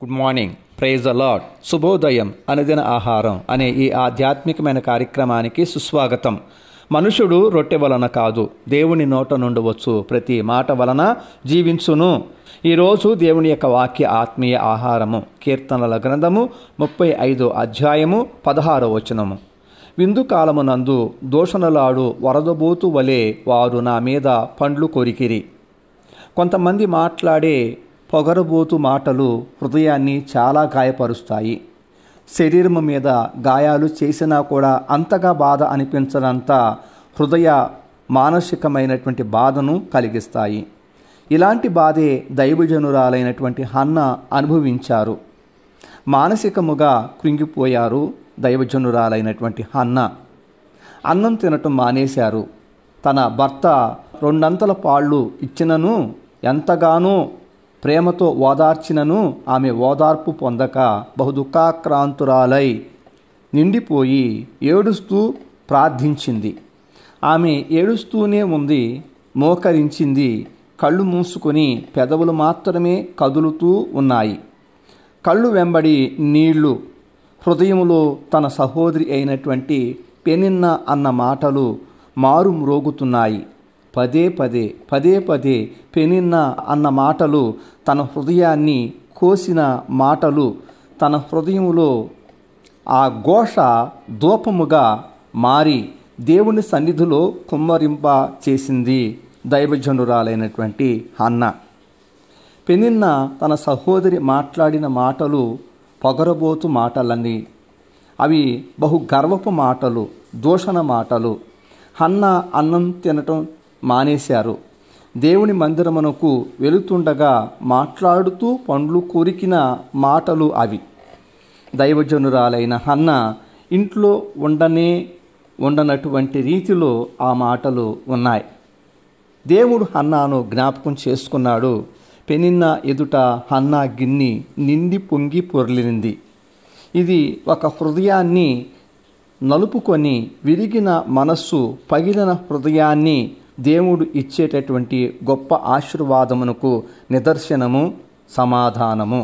Good morning, praise the Lord. శుభోదయం, అనుదిన ఆహారం అనే ఈ ఆధ్యాత్మికమైన కార్యక్రమానికి సుస్వాగతం. మనుషుడు రొట్టె వలన కాదు, దేవుని నోట నుండి వచ్చు ప్రతి మాట వలన జీవించును. ఈరోజు దేవుని యొక్క వాక్య ఆత్మీయ ఆహారము కీర్తనల గ్రంథము 35 అధ్యాయము 16 వచనము. విందు కాలమునందు దూషణలాడు వరదబోతు వలె వారు నా మీద పండ్లు కొరికిరి. కొంతమంది మాట్లాడే పొగరబోతు మాటలు హృదయాన్ని చాలా గాయపరుస్తాయి. శరీరం మీద గాయాలు చేసినా కూడా అంతగా బాధ అనిపించనంత హృదయ మానసికమైనటువంటి బాధను కలిగిస్తాయి. ఇలాంటి బాధే దైవజనురాలైనటువంటి హన్న అనుభవించారు. మానసికముగా కృంగిపోయారు దైవజనురాలైనటువంటి హన్న. అన్నం తినటం మానేశారు. తన భర్త 2 పాళ్ళు ఇచ్చినను, ఎంతగానో ప్రేమతో ఓదార్చినను ఆమె ఓదార్పు పొందక బహుదుఃఖాక్రాంతురాలై నిండిపోయి ఏడుస్తూ ప్రార్థించింది. ఆమె ఏడుస్తూనే ఉంది, మోకరించింది. కళ్ళు మూసుకొని పెదవులు మాత్రమే కదులుతూ ఉన్నాయి. కళ్ళు వెంబడి నీళ్లు. హృదయంలో తన సహోదరి అయినటువంటి పెనిన్న అన్న మాటలు మారు మ్రోగుతున్నాయి. పదే పదే పెనిన్న అన్న మాటలు తన హృదయాన్ని కోసిన మాటలు. తన హృదయంలో ఆ ఘోష ధూపముగా మారి దేవుని సన్నిధిలో కుమ్మరింప చేసింది దైవజనురాలైనటువంటి హన్న. పెనిన్న తన సహోదరి మాట్లాడిన మాటలు పొగరబోతు మాటలన్నీ. అవి బహు గర్వపు మాటలు, దూషణ మాటలు. హన్న అన్నం తినటం మానేశారు. దేవుని మందిరమునకు వెళుతుండగా మాట్లాడుతూ పండ్లు కొరికిన మాటలు అవి. దైవజనురాలైన హన్న ఇంట్లో ఉండనటువంటి రీతిలో ఆ మాటలు ఉన్నాయి. దేవుడు హన్నాను జ్ఞాపకం చేసుకున్నాడు. పెనిన్న ఎదుట హన్నా గిన్ని నిండి పొంగి పొర్లింది. ఇది ఒక హృదయాన్ని నలుపుకొని విరిగిన మనస్సు, పగిలిన హృదయాన్ని దేవుడు ఇచ్చేటటువంటి గొప్ప ఆశీర్వాదమునకు నిదర్శనము, సమాధానము.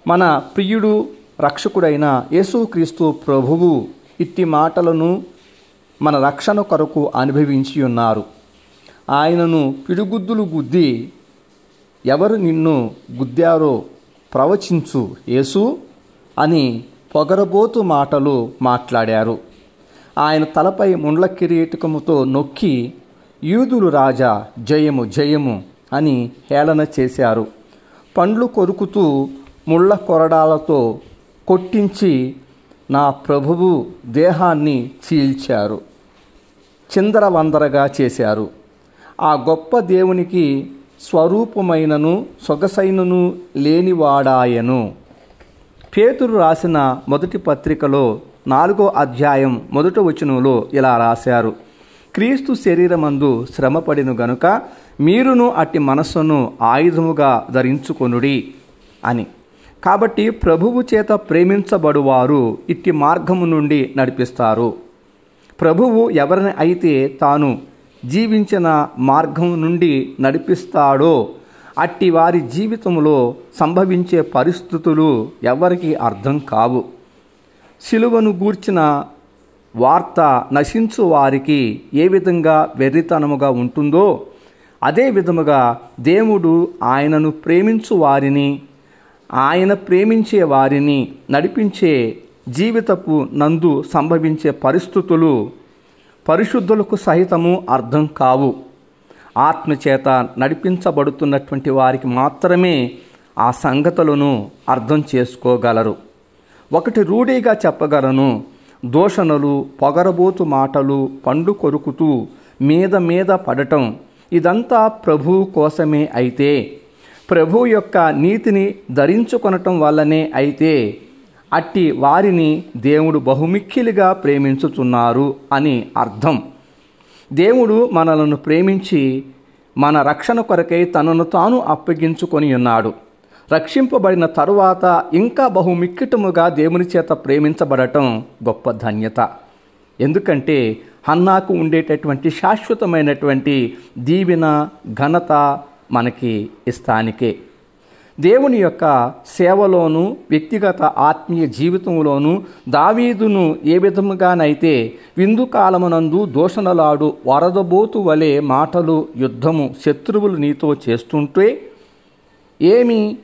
మన ప్రియుడు రక్షకుడైన యేసుక్రీస్తు ప్రభువు ఇట్టి మాటలను మన రక్షణ కొరకు అనుభవించి ఉన్నారు. ఆయనను పిడిగుద్దులు గుద్ది, ఎవరు నిన్ను గుద్దారో ప్రవచించు యేసు అని పొగరబోతు మాటలు మాట్లాడారు. ఆయన తలపై ముండ్ల కిరీటకముతో నొక్కి, యూదులు రాజా జయము జయము అని హేళన చేశారు. పండ్లు కొరుకుతూ ముళ్ళ కొరడాలతో కొట్టించి నా ప్రభువు దేహాన్ని చీల్చారు, చిందరవందరగా చేశారు. ఆ గొప్ప దేవునికి స్వరూపమైనను సొగసైనను లేనివాడాయను. పేతురు రాసిన మొదటి పత్రికలో 4వ అధ్యాయం 1వ వచనంలో ఇలా రాశారు: క్రీస్తు శరీరమందు శ్రమపడిను గనుక మీరును అట్టి మనస్సును ఆయుధముగా ధరించుకొనుడి అని. కాబట్టి ప్రభువు చేత ప్రేమించబడువారు ఇట్టి మార్గము నుండి నడిపిస్తారు. ప్రభువు ఎవరిని అయితే తాను జీవించిన మార్గం నుండి నడిపిస్తాడో అట్టి వారి జీవితంలో సంభవించే పరిస్థితులు ఎవరికి అర్థం కావు. సిలువను గూర్చిన వార్త నశించు వారికి ఏ విధంగా వెర్రితనముగా ఉంటుందో అదే విధముగా దేవుడు ఆయనను ప్రేమించు వారిని, ఆయన ప్రేమించే వారిని నడిపించే జీవితపు నందు సంభవించే పరిస్థితులు పరిశుద్ధులకు సహితము అర్థం కావు. ఆత్మచేత నడిపించబడుతున్నటువంటి వారికి మాత్రమే ఆ సంగతులను అర్థం చేసుకోగలరు. ఒకటి రూఢీగా చెప్పగలను: దూషణలు, పొగరబోతు మాటలు, పండు కొరుకుతూ మీద పడటం ఇదంతా ప్రభువు కోసమే అయితే, ప్రభు యొక్క నీతిని ధరించుకొనటం వల్లనే అయితే అట్టి వారిని దేవుడు బహుమిక్కిలిగా ప్రేమించుచున్నారు అని అర్థం. దేవుడు మనలను ప్రేమించి మన రక్షణ కొరకై తనను తాను అప్పగించుకొని ఉన్నాడు. రక్షింపబడిన తరువాత ఇంకా బహుమిక్కిటముగా దేవుని చేత ప్రేమించబడటం గొప్ప ధన్యత. ఎందుకంటే హన్నాకు ఉండేటటువంటి శాశ్వతమైనటువంటి దీవెన, ఘనత మనకి ఇస్తానికే. దేవుని యొక్క సేవలోను వ్యక్తిగత ఆత్మీయ జీవితంలోనూ దావీదును ఏ విధముగానైతే విందు కాలమునందు దూషణలాడు వరదబోతు వలె మాటలు యుద్ధము శత్రువులు నీతో చేస్తుంటే ఏమీ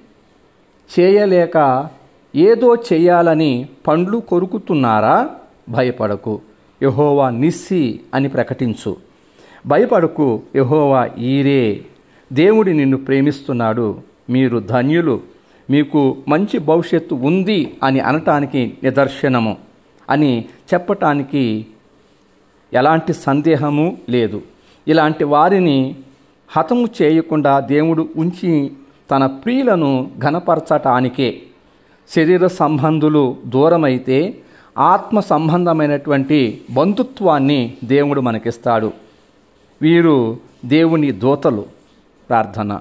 చేయలేక ఏదో చెయ్యాలని పండ్లు కొరుకుతున్నారా? భయపడకు, యెహోవా నిస్సి అని ప్రకటించు. భయపడకు, యెహోవా ఈరే, దేవుడు నిన్ను ప్రేమిస్తున్నాడు, మీరు ధన్యులు, మీకు మంచి భవిష్యత్తు ఉంది అని అనటానికి నిదర్శనము అని చెప్పటానికి ఎలాంటి సందేహము లేదు. ఇలాంటి వారిని హతము చేయకుండా దేవుడు ఉంచి తన ప్రియులను ఘనపరచటానికే. శరీర సంబంధులు దూరమైతే ఆత్మ సంబంధమైనటువంటి బంధుత్వాన్ని దేవుడు మనకిస్తాడు. వీరు దేవుని దూతలు. ప్రార్థన.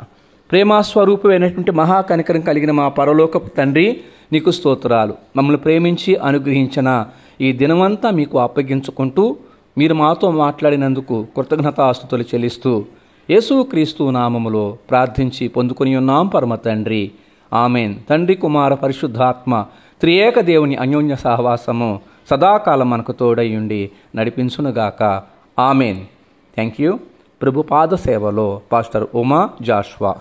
ప్రేమాస్వరూపమైనటువంటి మహాకనికరం కలిగిన మా పరలోకపు తండ్రి, నీకు స్తోత్రాలు. మమ్మల్ని ప్రేమించి అనుగ్రహించిన ఈ దినమంతా మీకు అప్పగించుకుంటూ మీరు మాతో మాట్లాడినందుకు కృతజ్ఞతాస్తుతులు చెల్లిస్తూ యేసుక్రీస్తు నామములో ప్రార్థించి పొందుకొని ఉన్నాం పరమ తండ్రి. ఆమెన్. తండ్రి, కుమార, పరిశుద్ధాత్మ త్రియేక దేవుని అన్యోన్య సహవాసము సదాకాలం మనకు తోడయ్యుండి నడిపించునుగాక. ఆమెన్. Thank you. ప్రభు పాద సేవలో పాస్టర్ ఉమా జాషువా.